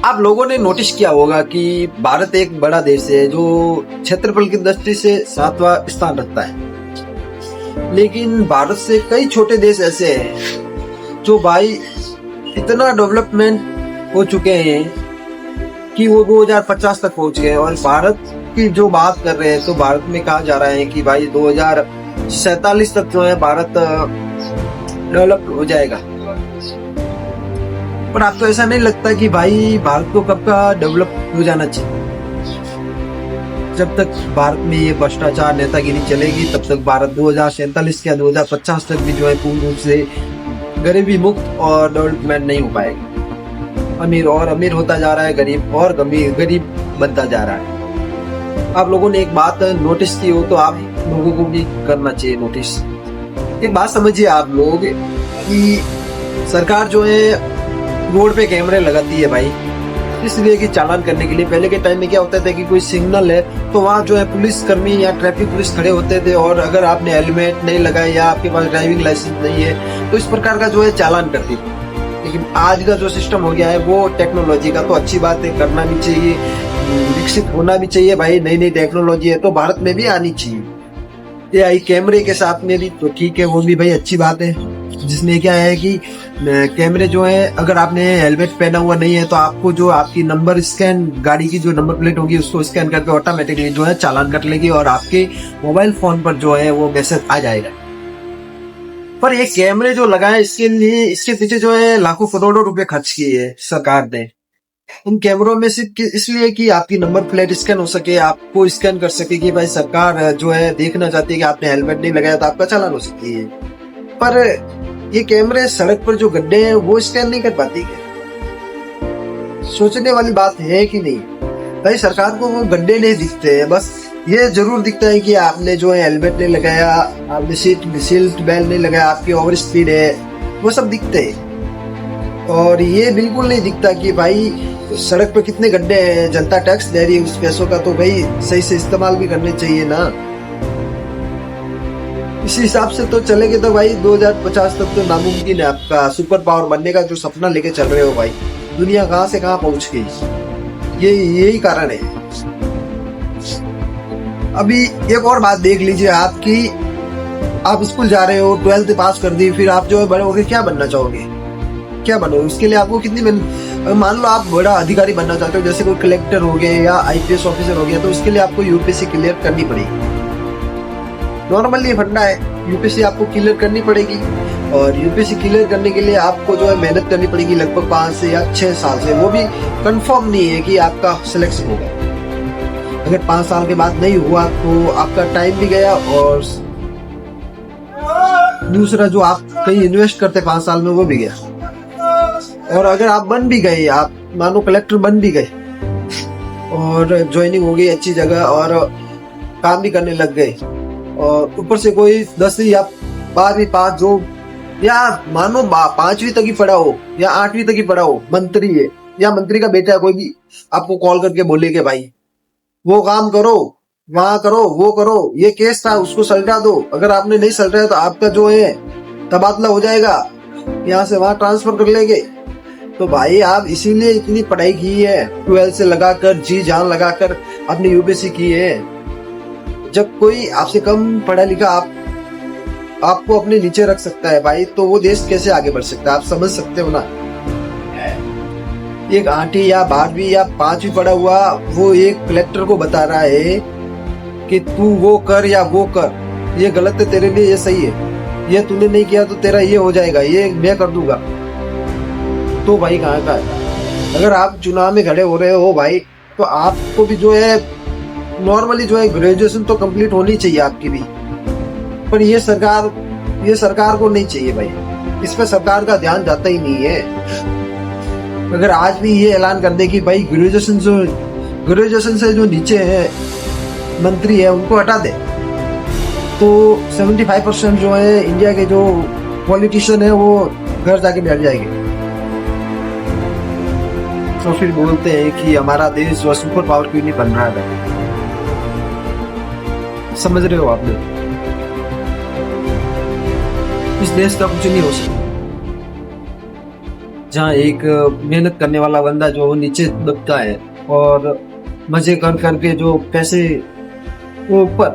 आप लोगों ने नोटिस किया होगा कि भारत एक बड़ा देश है जो क्षेत्रफल की दृष्टि से 7वां स्थान रखता है। लेकिन भारत से कई छोटे देश ऐसे हैं जो भाई इतना डेवलपमेंट हो चुके हैं कि वो 2050 तक पहुंच गए। और भारत की जो बात कर रहे हैं तो भारत में कहा जा रहा है कि भाई 2047 तक जो है भारत डेवलप हो जाएगा। पर आपको ऐसा नहीं लगता कि भाई भारत को कब का डेवलप हो जाना चाहिए? जब तक भारत में ये भ्रष्टाचार नेतागिरी चलेगी तब तक भारत 2047 या 2050 तक भी जो है पूर्ण रूप से गरीबी मुक्त और डेवलपमेंट नहीं हो पाएगा। अमीर और अमीर होता जा रहा है, गरीब और गरीब बनता जा रहा है। आप लोगों ने एक बात नोटिस की हो तो आप लोगों को भी करना चाहिए नोटिस। एक बात समझिए आप लोग कि सरकार जो है रोड पे कैमरे लगाती है भाई, इसलिए कि चालान करने के लिए। पहले के टाइम में क्या होता था कि कोई सिग्नल है तो वहाँ जो है पुलिस कर्मी या ट्रैफिक पुलिस खड़े होते थे, और अगर आपने हेलमेट नहीं लगाया या आपके पास ड्राइविंग लाइसेंस नहीं है तो इस प्रकार का जो है चालान करती थी। लेकिन आज का जो सिस्टम हो गया है वो टेक्नोलॉजी का, तो अच्छी बात है, करना भी चाहिए, विकसित होना भी चाहिए भाई। नई नई टेक्नोलॉजी है तो भारत में भी आनी चाहिए। AI कैमरे के साथ में भी तो ठीक है, वो भी भाई अच्छी बात है। जिसमें क्या है कि कैमरे जो है, अगर आपने हेलमेट पहना हुआ नहीं है तो आपको जो आपकी नंबर स्कैन, गाड़ी की जो नंबर प्लेट होगी उसको स्कैन करके ऑटोमेटिकली जो है चालान कट लेगी और आपके मोबाइल फोन पर जो है वो मैसेज आ जाएगा। पर ये कैमरे जो लगाए इसके लिए, इसके पीछे जो है लाखों करोड़ों रुपए खर्च किए है सरकार ने इन कैमरों में, सिर्फ इसलिए कि आपकी नंबर प्लेट स्कैन हो सके, आपको स्कैन कर सके कि भाई सरकार जो है देखना चाहती है कि आपने हेलमेट नहीं लगाया तो आपका चालान हो सकती है। पर ये कैमरे सड़क पर जो गड्ढे हैं वो स्कैन नहीं कर पाती क्या? सोचने वाली बात है कि नहीं भाई? सरकार को वो गड्ढे नहीं दिखते हैं, बस ये जरूर दिखता है कि आपने जो है हेलमेट नहीं लगाया, आपने सीट बेल्ट नहीं लगाया, आपकी ओवर स्पीड है, वो सब दिखते हैं। और ये बिल्कुल नहीं दिखता कि भाई सड़क पर कितने गड्ढे हैं, जनता टैक्स दे रही है उस पैसों का, तो भाई सही से इस्तेमाल भी करने चाहिए ना। इसी हिसाब से तो चलेंगे तो भाई 2050 तक तो नामुमकिन है आपका सुपर पावर बनने का जो सपना लेके चल रहे हो भाई। दुनिया कहां से कहां पहुंच गई, यही कारण है। अभी एक और बात देख लीजिए आपकी, आप स्कूल जा रहे हो, 12th पास कर दी, फिर आप जो है बड़े होकर क्या बनना चाहोगे? क्या बनोगे? उसके लिए आपको कितनी मेहनत, मान लो आप बड़ा अधिकारी बनना चाहते हो, जैसे कोई कलेक्टर हो गए या IPS ऑफिसर हो गया, तो उसके लिए आपको UPSC क्लियर करनी पड़ेगी। नॉर्मली फंडा है, UPSC आपको क्लियर करनी पड़ेगी। और UPSC क्लियर करने के लिए आपको जो है मेहनत करनी पड़ेगी लगभग 5 से या 6 साल से। वो भी कंफर्म नहीं है कि आपका सिलेक्शन होगा। अगर 5 साल के बाद नहीं हुआ तो आपका टाइम भी गया, और दूसरा जो आप कहीं इन्वेस्ट करते 5 साल में वो भी गया। और अगर आप बन भी गए, आप मानो कलेक्टर बन भी गए और ज्वाइनिंग हो गई अच्छी जगह और काम भी करने लग गए, और ऊपर से कोई 10वीं या 12वीं पास जो, या मानो 5वीं तक ही पढ़ा हो या 8वीं तक ही पढ़ा हो, मंत्री है या मंत्री का बेटा है, कोई भी आपको कॉल करके बोले कि भाई वो काम करो, वहां करो, वो करो, ये केस था उसको सलटा दो, अगर आपने नहीं सलटाया तो आपका जो है तबादला हो जाएगा, यहाँ से वहां ट्रांसफर कर लेंगे। तो भाई आप इसीलिए इतनी पढ़ाई की है, 12 से लगाकर जी जान लगाकर आपने UPSC की है। जब कोई आपसे कम पढ़ा लिखा आपको अपने नीचे रख सकता है भाई, तो वो देश कैसे आगे बढ़ सकता है? आप समझ सकते हो ना। एक 8वीं या 12वीं या 5वीं पढ़ा हुआ वो एक कलेक्टर को बता रहा है कि तू वो कर या वो कर, ये गलत है तेरे लिए, ये सही है, ये तूने नहीं किया तो तेरा ये हो जाएगा, ये मैं कर दूंगा। तो भाई कहाँ का है? अगर आप चुनाव में खड़े हो रहे हो भाई तो आपको भी जो है नॉर्मली जो है ग्रेजुएशन तो कंप्लीट होनी चाहिए आपकी भी। पर ये सरकार को नहीं चाहिए भाई, इस पे सरकार का ध्यान जाता ही नहीं है। अगर आज भी ये ऐलान कर दे कि भाई ग्रेजुएशन से जो नीचे है मंत्री है उनको हटा दे, तो 75% जो है इंडिया के जो पॉलिटिशियन है वो घर जाके बैठ जाएंगे। तो फिर बोलते हैं कि हमारा देश जो सुपर पावर क्यों नहीं बन रहा है। समझ रहे हो आपने? इस देश का कुछ नहीं हो सकता। जहाँ एक मेहनत करने वाला बंदा जो वो नीचे दबता है और मजे कर करके जो पैसे वो ऊपर